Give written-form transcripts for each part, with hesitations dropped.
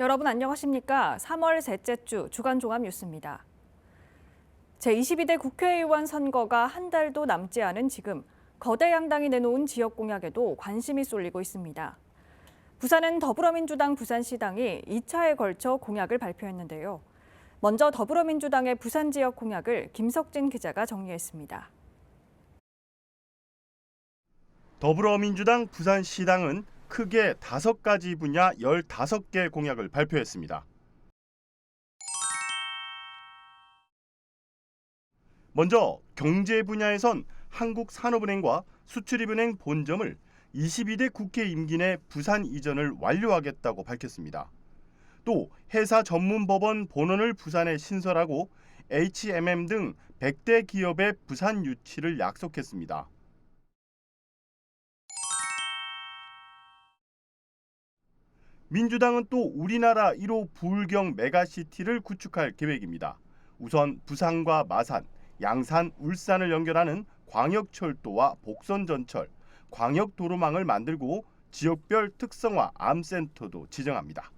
여러분 안녕하십니까? 3월 셋째 주 주간 종합 뉴스입니다. 제22대 국회의원 선거가 한 달도 남지 않은 지금 거대 양당이 내놓은 지역 공약에도 관심이 쏠리고 있습니다. 부산은 더불어민주당 부산시당이 2차에 걸쳐 공약을 발표했는데요. 먼저 더불어민주당의 부산 지역 공약을 김석진 기자가 정리했습니다. 더불어민주당 부산시당은 크게 5가지 분야 15개 공약을 발표했습니다. 먼저 경제 분야에선 한국산업은행과 수출입은행 본점을 22대 국회 임기 내 부산 이전을 완료하겠다고 밝혔습니다. 또 회사 전문 법원 본원을 부산에 신설하고 H&M 등 100대 기업의 부산 유치를 약속했습니다. 민주당은 또 우리나라 1호 부울경 메가시티를 구축할 계획입니다. 우선 부산과 마산, 양산, 울산을 연결하는 광역철도와 복선전철, 광역도로망을 만들고 지역별 특성화 암센터도 지정합니다.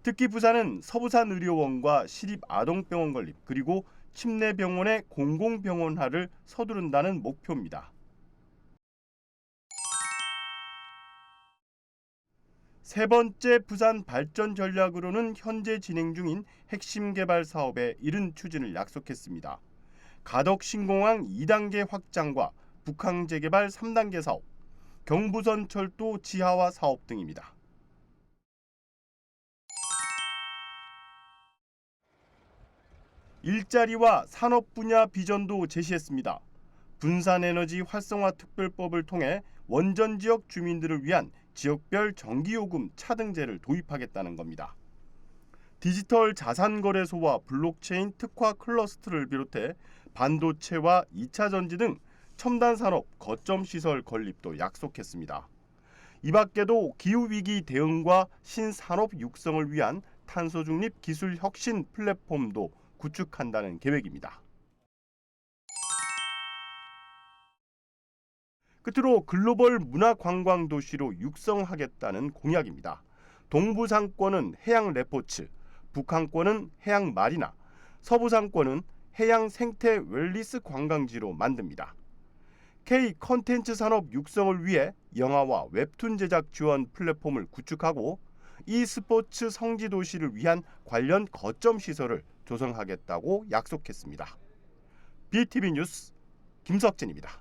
특히 부산은 서부산의료원과 시립아동병원 건립 그리고 침례병원의 공공병원화를 서두른다는 목표입니다. 세 번째 부산 발전 전략으로는 현재 진행 중인 핵심 개발 사업에 이른 추진을 약속했습니다. 가덕 신공항 2단계 확장과 북항 재개발 3단계 사업, 경부선 철도 지하화 사업 등입니다. 일자리와 산업 분야 비전도 제시했습니다. 분산에너지 활성화 특별법을 통해 원전 지역 주민들을 위한 지역별 전기요금 차등제를 도입하겠다는 겁니다. 디지털 자산거래소와 블록체인 특화 클러스터를 비롯해 반도체와 2차 전지 등 첨단 산업 거점 시설 건립도 약속했습니다. 이 밖에도 기후위기 대응과 신산업 육성을 위한 탄소 중립 기술 혁신 플랫폼도 구축한다는 계획입니다. 끝으로 글로벌 문화관광도시로 육성하겠다는 공약입니다. 동부상권은 해양 레포츠, 북한권은 해양 마리나, 서부상권은 해양 생태 웰리스 관광지로 만듭니다. K 컨텐츠 산업 육성을 위해 영화와 웹툰 제작 지원 플랫폼을 구축하고 e스포츠 성지 도시를 위한 관련 거점 시설을 조성하겠다고 약속했습니다. BTV 뉴스 김석진입니다.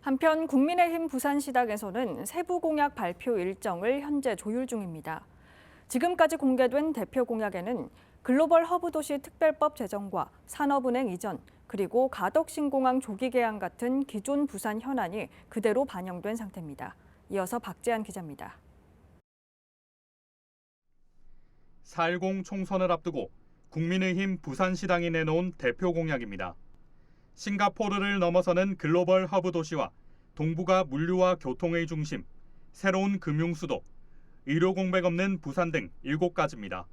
한편 국민의힘 부산시당에서는 세부 공약 발표 일정을 현재 조율 중입니다. 지금까지 공개된 대표 공약에는 글로벌 허브 도시 특별법 제정과 산업은행 이전, 그리고 가덕신공항 조기 개항 같은 기존 부산 현안이 그대로 반영된 상태입니다. 이어서 박재한 기자입니다. 4.10 총선을 앞두고 국민의힘 부산시당이 내놓은 대표 공약입니다. 싱가포르를 넘어서는 글로벌 허브 도시와 동북아 물류와 교통의 중심, 새로운 금융수도, 의료 공백 없는 부산 등 7가지입니다.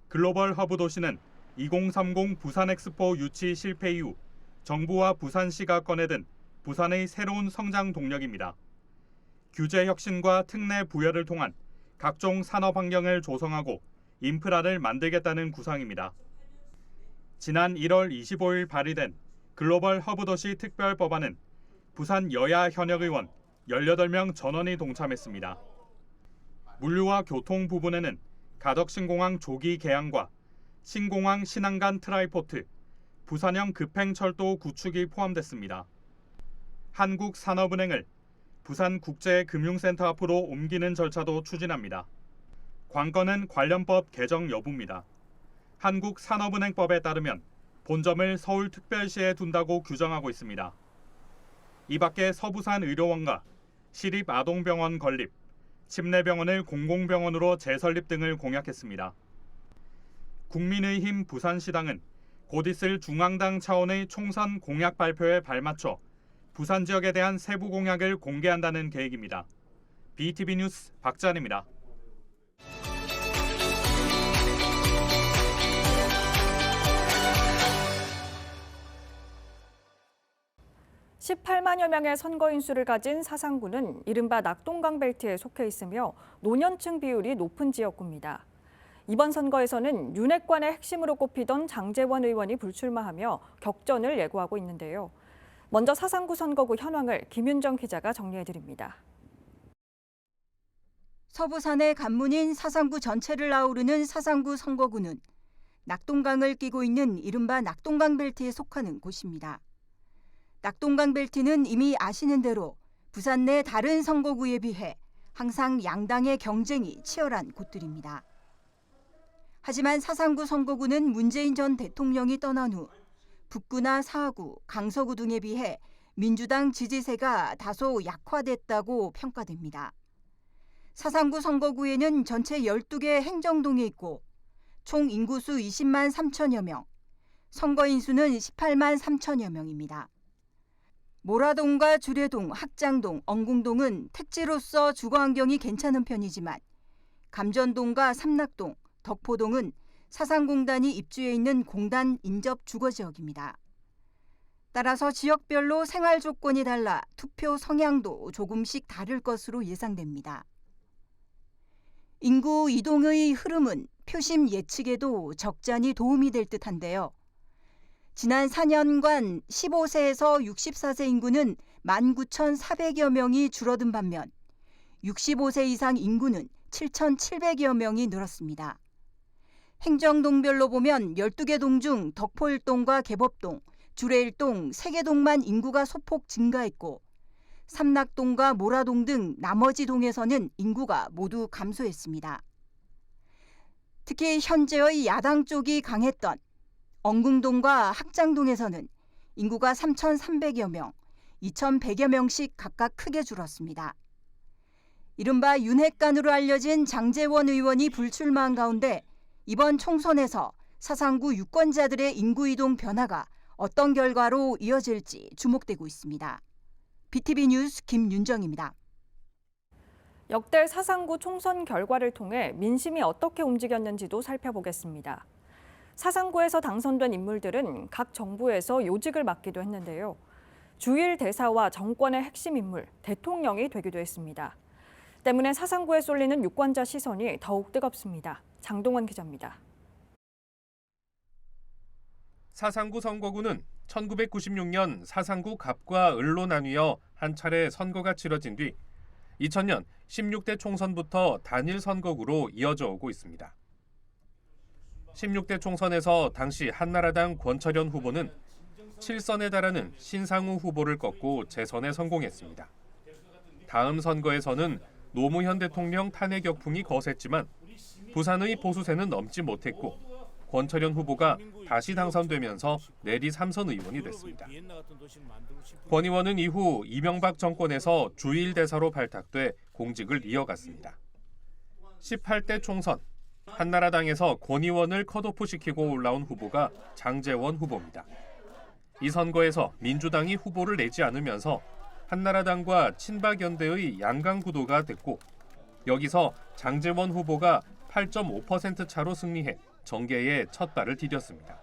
글로벌 허브 도시는 2030 부산 엑스포 유치 실패 이후 정부와 부산시가 꺼내든 부산의 새로운 성장 동력입니다. 규제 혁신과 특례 부여를 통한 각종 산업 환경을 조성하고 인프라를 만들겠다는 구상입니다. 지난 1월 25일 발의된 글로벌 허브도시 특별법안은 부산 여야 현역 의원 18명 전원이 동참했습니다. 물류와 교통 부분에는 가덕신공항 조기 개항과 신공항 신안간 트라이포트, 부산형 급행철도 구축이 포함됐습니다. 한국산업은행을 부산국제금융센터 앞으로 옮기는 절차도 추진합니다. 관건은 관련법 개정 여부입니다. 한국산업은행법에 따르면 본점을 서울특별시에 둔다고 규정하고 있습니다. 이 밖에 서부산 의료원과 시립아동병원 건립, 침례병원을 공공병원으로 재설립 등을 공약했습니다. 국민의힘 부산시당은 곧 있을 중앙당 차원의 총선 공약 발표에 발맞춰 부산 지역에 대한 세부 공약을 공개한다는 계획입니다. BTV 뉴스 박재한입니다. 18만여 명의 선거인 수를 가진 사상구는 이른바 낙동강 벨트에 속해 있으며 노년층 비율이 높은 지역구입니다. 이번 선거에서는 윤핵관의 핵심으로 꼽히던 장제원 의원이 불출마하며 격전을 예고하고 있는데요. 먼저 사상구 선거구 현황을 김윤정 기자가 정리해드립니다. 서부산의 관문인 사상구 전체를 아우르는 사상구 선거구는 낙동강을 끼고 있는 이른바 낙동강 벨트에 속하는 곳입니다. 낙동강 벨트는 이미 아시는 대로 부산 내 다른 선거구에 비해 항상 양당의 경쟁이 치열한 곳들입니다. 하지만 사상구 선거구는 문재인 전 대통령이 떠난 후 북구나 사하구, 강서구 등에 비해 민주당 지지세가 다소 약화됐다고 평가됩니다. 사상구 선거구에는 전체 12개 행정동이 있고 총 인구수 20만 3천여 명, 선거인 수는 18만 3천여 명입니다. 모라동과 주례동, 학장동, 엉궁동은 택지로서 주거 환경이 괜찮은 편이지만 감전동과 삼락동, 덕포동은 사상공단이 입주해 있는 공단 인접 주거지역입니다. 따라서 지역별로 생활 조건이 달라 투표 성향도 조금씩 다를 것으로 예상됩니다. 인구 이동의 흐름은 표심 예측에도 적잖이 도움이 될 듯한데요. 지난 4년간 15세에서 64세 인구는 19,400여 명이 줄어든 반면 65세 이상 인구는 7,700여 명이 늘었습니다. 행정동별로 보면 12개 동 중 덕포 1동과 개법동, 주례 1동 3개 동만 인구가 소폭 증가했고 삼락동과 모라동 등 나머지 동에서는 인구가 모두 감소했습니다. 특히 현재의 야당 쪽이 강했던 엉궁동과 학장동에서는 인구가 3,300여 명, 2,100여 명씩 각각 크게 줄었습니다. 이른바 윤핵관으로 알려진 장제원 의원이 불출마한 가운데 이번 총선에서 사상구 유권자들의 인구 이동 변화가 어떤 결과로 이어질지 주목되고 있습니다. BTV 뉴스 김윤정입니다. 역대 사상구 총선 결과를 통해 민심이 어떻게 움직였는지도 살펴보겠습니다. 사상구에서 당선된 인물들은 각 정부에서 요직을 맡기도 했는데요. 주일 대사와 정권의 핵심 인물, 대통령이 되기도 했습니다. 때문에 사상구에 쏠리는 유권자 시선이 더욱 뜨겁습니다. 장동원 기자입니다. 사상구 선거구는 1996년 사상구 갑과 을로 나뉘어 한 차례 선거가 치러진 뒤 2000년 16대 총선부터 단일 선거구로 이어져 오고 있습니다. 16대 총선에서 당시 한나라당 권철현 후보는 7선에 달하는 신상우 후보를 꺾고 재선에 성공했습니다. 다음 선거에서는 노무현 대통령 탄핵 역풍이 거셌지만 부산의 보수세는 넘지 못했고 권철현 후보가 다시 당선되면서 내리 3선 의원이 됐습니다. 권 의원은 이후 이명박 정권에서 주일 대사로 발탁돼 공직을 이어갔습니다. 18대 총선, 한나라당에서 권 의원을 컷오프시키고 올라온 후보가 장제원 후보입니다. 이 선거에서 민주당이 후보를 내지 않으면서 한나라당과 친박연대의 양강 구도가 됐고 여기서 장제원 후보가 8.5% 차로 승리해 정계에 첫 발을 디뎠습니다.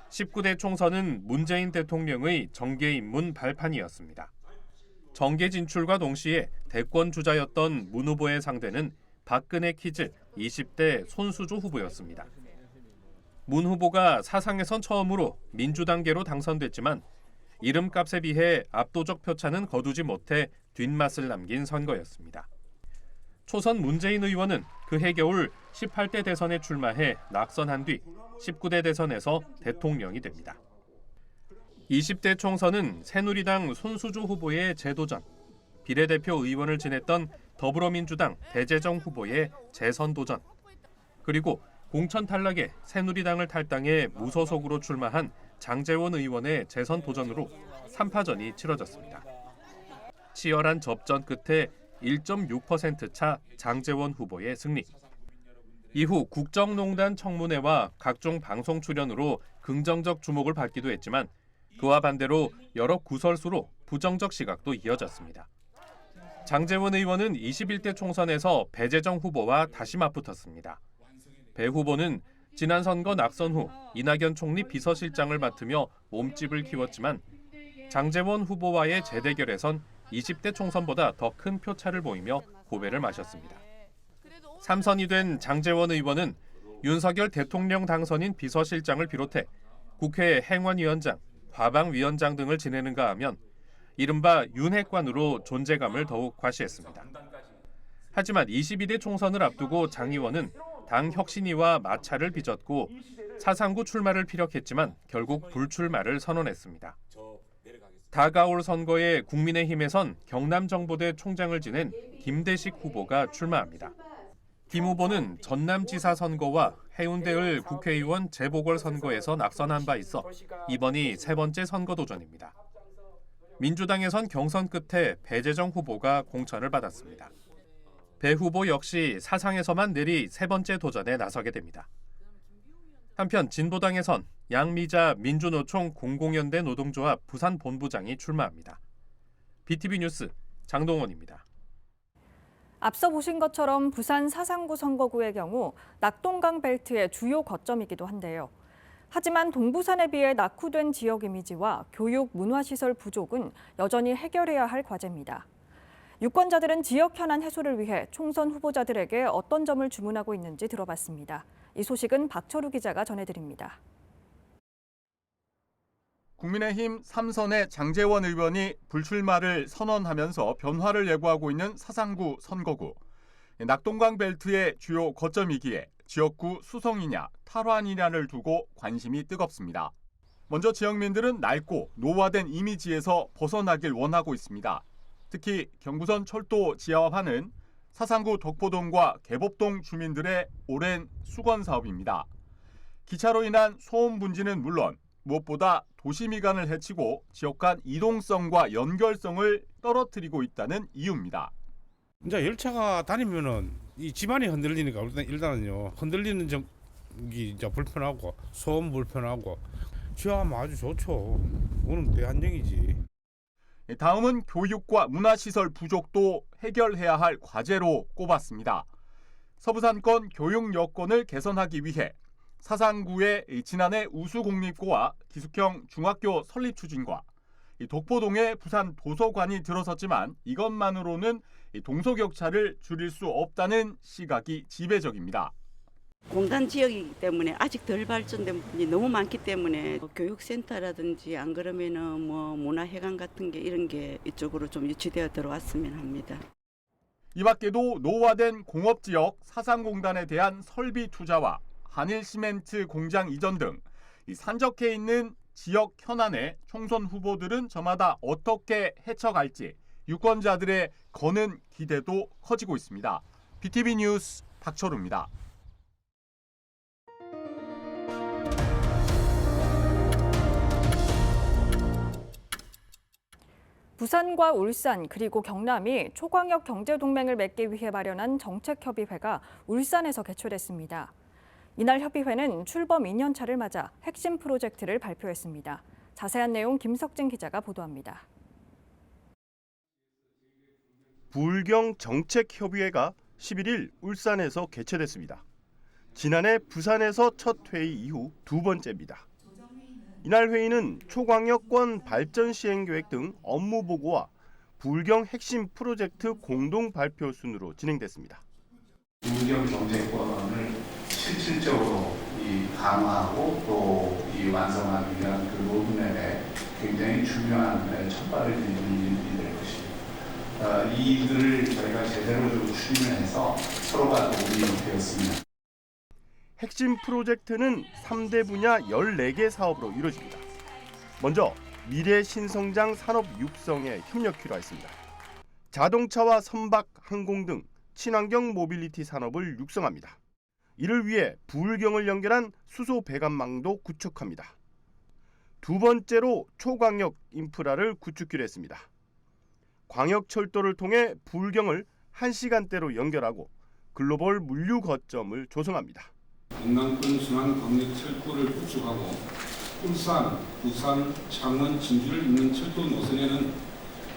19대 총선은 문재인 대통령의 정계 입문 발판이었습니다. 정계 진출과 동시에 대권 주자였던 문 후보의 상대는 박근혜 키즈 20대 손수조 후보였습니다. 문 후보가 사상에선 처음으로 민주당계로 당선됐지만 이름값에 비해 압도적 표차는 거두지 못해 뒷맛을 남긴 선거였습니다. 초선 문재인 의원은 그해 겨울 18대 대선에 출마해 낙선한 뒤 19대 대선에서 대통령이 됩니다. 20대 총선은 새누리당 손수조 후보의 재도전, 비례대표 의원을 지냈던 더불어민주당 배재정 후보의 재선 도전, 그리고 공천 탈락에 새누리당을 탈당해 무소속으로 출마한 장제원 의원의 재선 도전으로 3파전이 치러졌습니다. 치열한 접전 끝에 1.6% 차 장제원 후보의 승리. 이후 국정농단 청문회와 각종 방송 출연으로 긍정적 주목을 받기도 했지만 그와 반대로 여러 구설수로 부정적 시각도 이어졌습니다. 장제원 의원은 21대 총선에서 배재정 후보와 다시 맞붙었습니다. 배 후보는 지난 선거 낙선 후 이낙연 총리 비서실장을 맡으며 몸집을 키웠지만 장제원 후보와의 재대결에선 20대 총선보다 더 큰 표차를 보이며 고배를 마셨습니다. 3선이 된 장제원 의원은 윤석열 대통령 당선인 비서실장을 비롯해 국회 행원위원장, 과방위원장 등을 지내는가 하면 이른바 윤핵관으로 존재감을 더욱 과시했습니다. 하지만 22대 총선을 앞두고 장 의원은 당 혁신위와 마찰을 빚었고 사상구 출마를 피력했지만 결국 불출마를 선언했습니다. 다가올 선거에 국민의힘에선 경남정보대 총장을 지낸 김대식 후보가 출마합니다. 김 후보는 전남지사 선거와 해운대을 국회의원 재보궐선거에서 낙선한 바 있어 이번이 세 번째 선거 도전입니다. 민주당에선 경선 끝에 배재정 후보가 공천을 받았습니다. 배 후보 역시 사상에서만 내리 세 번째 도전에 나서게 됩니다. 한편 진보당에선 양미자 민주노총 공공연대 노동조합 부산 본부장이 출마합니다. BTV 뉴스 장동원입니다. 앞서 보신 것처럼 부산 사상구 선거구의 경우 낙동강 벨트의 주요 거점이기도 한데요. 하지만 동부산에 비해 낙후된 지역 이미지와 교육, 문화시설 부족은 여전히 해결해야 할 과제입니다. 유권자들은 지역 현안 해소를 위해 총선 후보자들에게 어떤 점을 주문하고 있는지 들어봤습니다. 이 소식은 박철우 기자가 전해드립니다. 국민의힘 3선의 장제원 의원이 불출마를 선언하면서 변화를 예고하고 있는 사상구 선거구. 낙동강 벨트의 주요 거점이기에 지역구 수성이냐 탈환이냐를 두고 관심이 뜨겁습니다. 먼저 지역민들은 낡고 노화된 이미지에서 벗어나길 원하고 있습니다. 특히 경부선 철도 지하화는 사상구 덕포동과 개법동 주민들의 오랜 수건 사업입니다. 기차로 인한 소음 분지는 물론 무엇보다 도시 미관을 해치고 지역 간 이동성과 연결성을 떨어뜨리고 있다는 이유입니다. 이제 열차가 다니면은 이 집안이 흔들리니까 일단은요 흔들리는 점이 이제 불편하고 소음 불편하고 지하하면 아주 좋죠. 오늘 대한정이지. 다음은 교육과 문화시설 부족도 해결해야 할 과제로 꼽았습니다. 서부산권 교육 여건을 개선하기 위해 사상구의 지난해 우수공립고와 기숙형 중학교 설립 추진과 독포동의 부산 도서관이 들어섰지만 이것만으로는 동서격차를 줄일 수 없다는 시각이 지배적입니다. 공단 지역이기 때문에 아직 덜 발전된 부분이 너무 많기 때문에 교육센터라든지 안 그러면은 뭐 문화회관 같은 게 이런 게 이쪽으로 좀 유치되어 들어왔으면 합니다. 이 밖에도 노화된 공업지역 사상공단에 대한 설비 투자와 한일시멘트 공장 이전 등 산적해 있는 지역 현안에 총선 후보들은 저마다 어떻게 헤쳐갈지 유권자들의 거는 기대도 커지고 있습니다. BTV 뉴스 박철우입니다. 부산과 울산 그리고 경남이 초광역 경제동맹을 맺기 위해 마련한 정책협의회가 울산에서 개최됐습니다. 이날 협의회는 출범 2년차를 맞아 핵심 프로젝트를 발표했습니다. 자세한 내용 김석진 기자가 보도합니다. 부울경 정책협의회가 11일 울산에서 개최됐습니다. 지난해 부산에서 첫 회의 이후 두 번째입니다. 이날 회의는 초광역권 발전 시행 계획 등 업무 보고와 부울경 핵심 프로젝트 공동 발표 순으로 진행됐습니다. 부울경 경제권을 실질적으로 강화하고 또 완성하기 위한 그 로드맵에 굉장히 중요한 첫발을 디디는 일이 될 것입니다. 이 일들을 저희가 제대로 좀 추진을 해서 서로가 도움이 되었습니다. 핵심 프로젝트는 3대 분야 14개 사업으로 이루어집니다. 먼저 미래 신성장 산업 육성에 협력키로 했습니다. 자동차와 선박, 항공 등 친환경 모빌리티 산업을 육성합니다. 이를 위해 부울경을 연결한 수소 배관망도 구축합니다. 두 번째로 초광역 인프라를 구축키로 했습니다. 광역철도를 통해 부울경을 1시간대로 연결하고 글로벌 물류 거점을 조성합니다. 동남권 순환 광역철도를 구축하고 울산, 부산, 창원, 진주를 잇는 철도 노선에는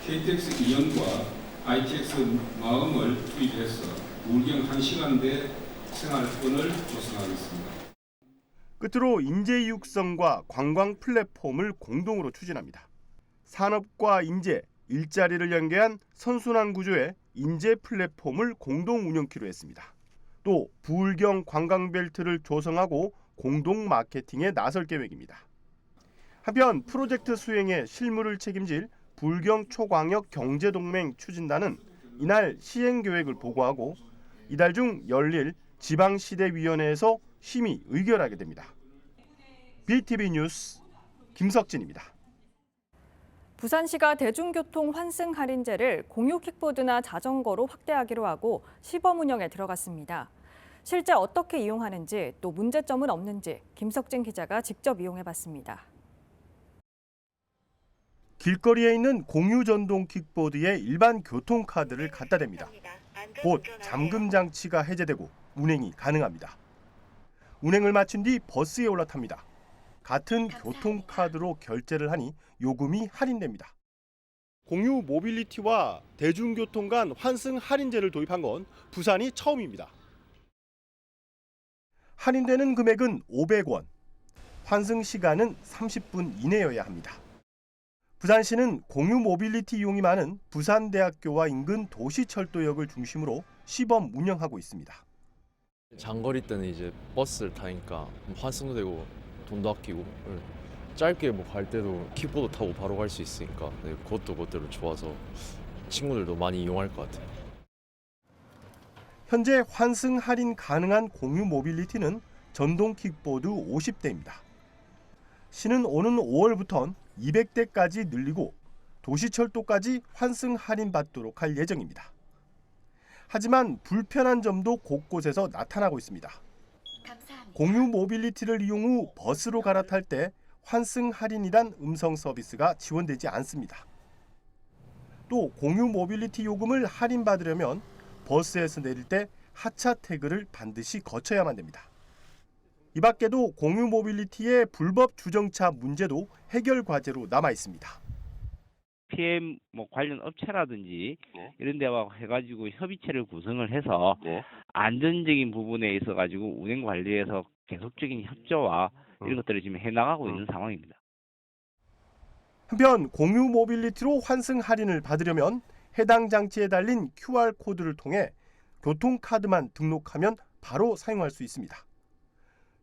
KTX 이연과 ITX 마음을 투입해서 부울경 1시간대 생활권을 조성하겠습니다. 끝으로 인재 육성과 관광 플랫폼을 공동으로 추진합니다. 산업과 인재, 일자리를 연계한 선순환 구조의 인재 플랫폼을 공동 운영키로 했습니다. 또 부울경 관광벨트를 조성하고 공동 마케팅에 나설 계획입니다. 한편 프로젝트 수행에 실무를 책임질 부울경 초광역 경제동맹 추진단은 이날 시행 계획을 보고하고 이달 중 열릴 지방시대위원회에서 심의 의결하게 됩니다. BTV 뉴스 김석진입니다. 부산시가 대중교통 환승 할인제를 공유 킥보드나 자전거로 확대하기로 하고 시범 운영에 들어갔습니다. 실제 어떻게 이용하는지 또 문제점은 없는지 김석진 기자가 직접 이용해봤습니다. 길거리에 있는 공유 전동 킥보드에 일반 교통카드를 갖다 댑니다. 곧 잠금 장치가 해제되고 운행이 가능합니다. 운행을 마친 뒤 버스에 올라탑니다. 같은 교통카드로 결제를 하니 요금이 할인됩니다. 공유 모빌리티와 대중교통 간 환승 할인제를 도입한 건 부산이 처음입니다. 할인되는 금액은 500원, 환승 시간은 30분 이내여야 합니다. 부산시는 공유 모빌리티 이용이 많은 부산대학교와 인근 도시철도역을 중심으로 시범 운영하고 있습니다. 장거리 때는 이제 버스를 타니까 환승도 되고 돈도 아끼고 짧게 뭐 갈 때도 킥보드 타고 바로 갈 수 있으니까 그것대로 좋아서 친구들도 많이 이용할 것 같아요. 현재 환승 할인 가능한 공유 모빌리티는 전동 킥보드 50대입니다. 시는 오는 5월부턴 200대까지 늘리고 도시철도까지 환승 할인받도록 할 예정입니다. 하지만 불편한 점도 곳곳에서 나타나고 있습니다. 공유 모빌리티를 이용 후 버스로 갈아탈 때 환승 할인이란 음성 서비스가 지원되지 않습니다. 또 공유 모빌리티 요금을 할인받으려면 버스에서 내릴 때 하차 태그를 반드시 거쳐야만 됩니다. 이 밖에도 공유 모빌리티의 불법 주정차 문제도 해결 과제로 남아 있습니다. PM 관련 업체라든지 이런 데와 해가지고 협의체를 구성을 해서 안전적인 부분에 있어 가지고 운행 관리에서 계속적인 협조와 이런 것들을 지금 해나가고 있는 상황입니다. 한편 공유 모빌리티로 환승 할인을 받으려면 해당 장치에 달린 QR코드를 통해 교통카드만 등록하면 바로 사용할 수 있습니다.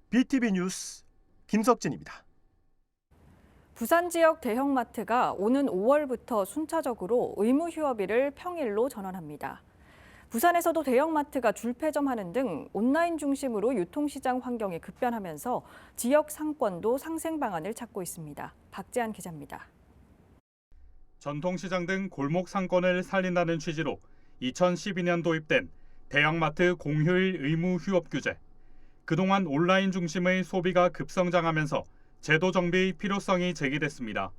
BTV 뉴스 김석진입니다. 부산 지역 대형마트가 오는 5월부터 순차적으로 의무 휴업일을 평일로 전환합니다. 부산에서도 대형마트가 줄폐점하는 등 온라인 중심으로 유통시장 환경이 급변하면서 지역 상권도 상생 방안을 찾고 있습니다. 박재한 기자입니다. 전통시장 등 골목 상권을 살린다는 취지로 2012년 도입된 대형마트 공휴일 의무 휴업 규제. 그동안 온라인 중심의 소비가 급성장하면서 제도 정비의 필요성이 제기됐습니다.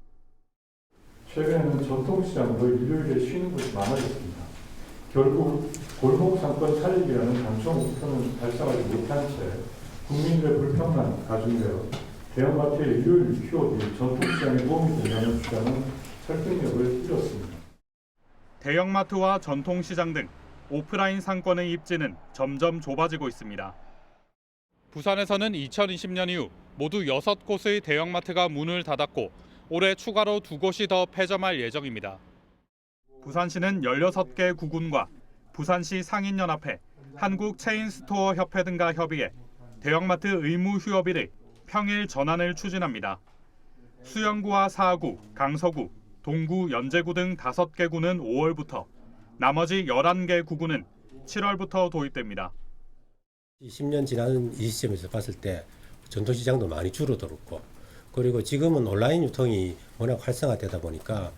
최근에는 전통시장도 일요일에 쉬는 곳이 많아졌습니다. 결국 골목 상권 살리기라는 단순 목표는 달성하지 못한 채 국민들의 불평만 가중되어 대형마트의 일요일 휴업이 전통시장에 도움이 된다는 주장은 설득력을 잃었습니다. 대형마트와 전통시장 등 오프라인 상권의 입지는 점점 좁아지고 있습니다. 부산에서는 2020년 이후 모두 6곳의 대형마트가 문을 닫았고 올해 추가로 2곳이 더 폐점할 예정입니다. 부산시는 16개 구군과 부산시 상인연합회, 한국체인스토어협회 등과 협의해 대형마트 의무 휴업일의 평일 전환을 추진합니다. 수영구와 사구, 강서구, 동구, 연제구 등 5개 구는 5월부터, 나머지 11개 구구는 7월부터 도입됩니다. 10년 지난 이 시점에서 봤을 때 전통시장도 많이 줄어들었고 그리고 지금은 온라인 유통이 워낙 활성화되다 보니까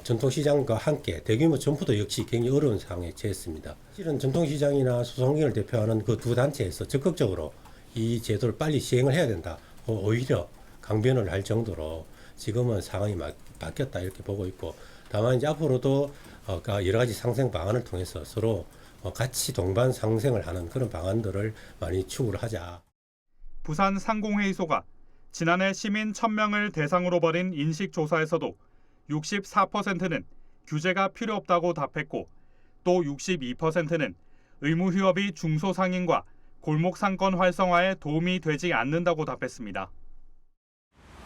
전통시장과 함께 대규모 점포도 역시 굉장히 어려운 상황에 처했습니다. 실은 전통시장이나 소상공인을 대표하는 그 두 단체에서 적극적으로 이 제도를 빨리 시행을 해야 된다. 오히려 강변을 할 정도로 지금은 상황이 바뀌었다 이렇게 보고 있고 다만 이제 앞으로도 여러 가지 상생 방안을 통해서 서로 같이 동반 상생을 하는 그런 방안들을 많이 추구를 하자. 부산 상공회의소가 지난해 시민 1000명을 대상으로 벌인 인식조사에서도 64%는 규제가 필요 없다고 답했고 또 62%는 의무 휴업이 중소상인과 골목 상권 활성화에 도움이 되지 않는다고 답했습니다.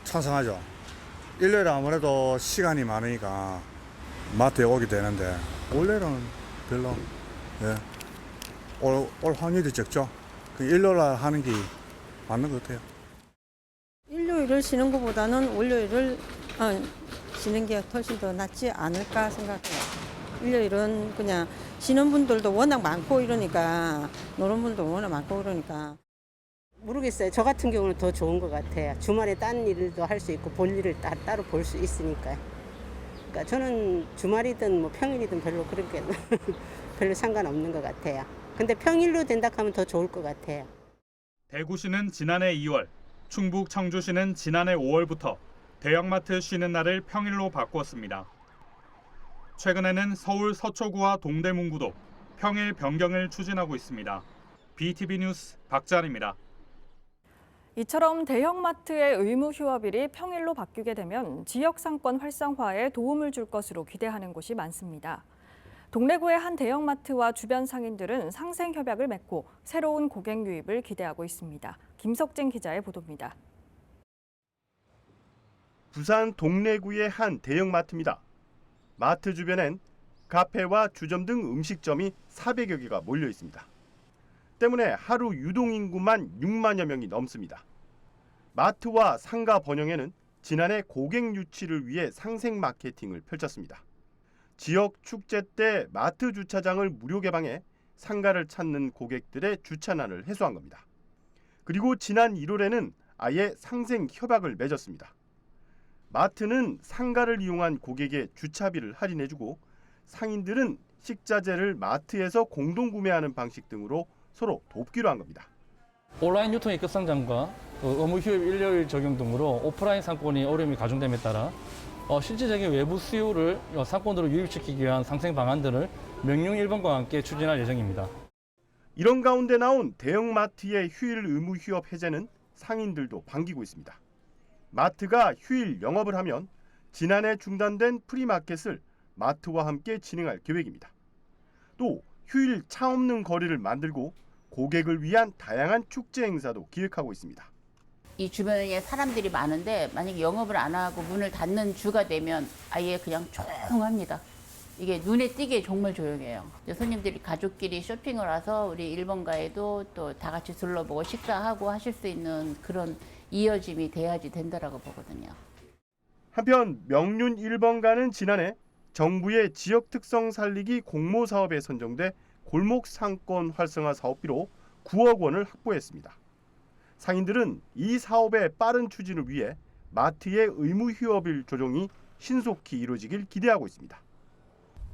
찬성하죠. 일요일에 아무래도 시간이 많으니까 마트에 오게 되는데 원래는 별로 올 확률이 적죠. 그 일요일 날 하는 게 맞는 것 같아요. 일요일을 쉬는 것보다는 월요일을 쉬는 게 훨씬 더 낫지 않을까 생각해요. 일요일은 그냥 쉬는 분들도 워낙 많고 이러니까 노는 분도 워낙 많고 그러니까. 모르겠어요. 저 같은 경우는 더 좋은 것 같아요. 주말에 딴 일도 할 수 있고 볼 일을 따로 볼 수 있으니까요. 그러니까 저는 주말이든 뭐 평일이든 별로 그렇게 별로 상관없는 것 같아요. 근데 평일로 된다 하면 더 좋을 것 같아요. 대구시는 지난해 2월, 충북 청주시는 지난해 5월부터 대형마트 쉬는 날을 평일로 바꾸었습니다. 최근에는 서울 서초구와 동대문구도 평일 변경을 추진하고 있습니다. BTV 뉴스 박재환입니다. 이처럼 대형마트의 의무 휴업일이 평일로 바뀌게 되면 지역 상권 활성화에 도움을 줄 것으로 기대하는 곳이 많습니다. 동래구의 한 대형마트와 주변 상인들은 상생 협약을 맺고 새로운 고객 유입을 기대하고 있습니다. 김석진 기자의 보도입니다. 부산 동래구의 한 대형마트입니다. 마트 주변엔 카페와 주점 등 음식점이 400여 개가 몰려 있습니다. 때문에 하루 유동인구만 6만여 명이 넘습니다. 마트와 상가 번영에는 지난해 고객 유치를 위해 상생 마케팅을 펼쳤습니다. 지역 축제 때 마트 주차장을 무료 개방해 상가를 찾는 고객들의 주차난을 해소한 겁니다. 그리고 지난 1월에는 아예 상생 협약을 맺었습니다. 마트는 상가를 이용한 고객의 주차비를 할인해주고 상인들은 식자재를 마트에서 공동 구매하는 방식 등으로 서로 돕기로 한 겁니다. 온라인 유통의 급상승과 의무 휴업 일요일 적용 등으로 오프라인 상권이 어려움이 가중됨에 따라 실질적인 외부 수요를 상권으로 유입시키기 위한 상생 방안들을 명령 1번과 함께 추진할 예정입니다. 이런 가운데 나온 대형마트의 휴일 의무 휴업 해제는 상인들도 반기고 있습니다. 마트가 휴일 영업을 하면 지난해 중단된 프리마켓을 마트와 함께 진행할 계획입니다. 또 휴일 차 없는 거리를 만들고 고객을 위한 다양한 축제 행사도 기획하고 있습니다. 이 주변에 사람들이 많은데 만약에 영업을 안 하고 문을 닫는 주가 되면 아예 그냥 조용합니다. 이게 눈에 띄게 정말 조용해요. 손님들이 가족끼리 쇼핑을 와서 우리 1번가에도 또 다 같이 둘러보고 식사하고 하실 수 있는 그런 이어짐이 돼야지 된다라고 보거든요. 한편 명륜 1번가는 지난해 정부의 지역 특성 살리기 공모 사업에 선정돼 골목 상권 활성화 사업비로 9억 원을 확보했습니다. 상인들은 이 사업의 빠른 추진을 위해 마트의 의무 휴업일 조정이 신속히 이루어지길 기대하고 있습니다.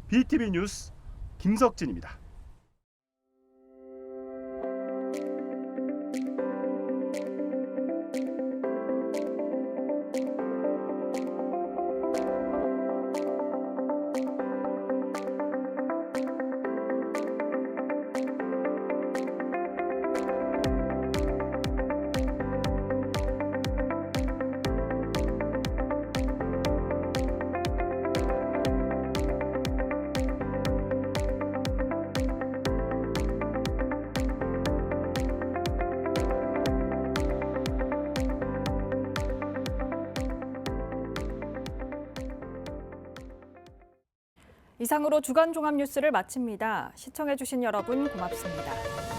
BTV 뉴스 김석진입니다. 이상으로 주간 종합 뉴스를 마칩니다. 시청해주신 여러분 고맙습니다.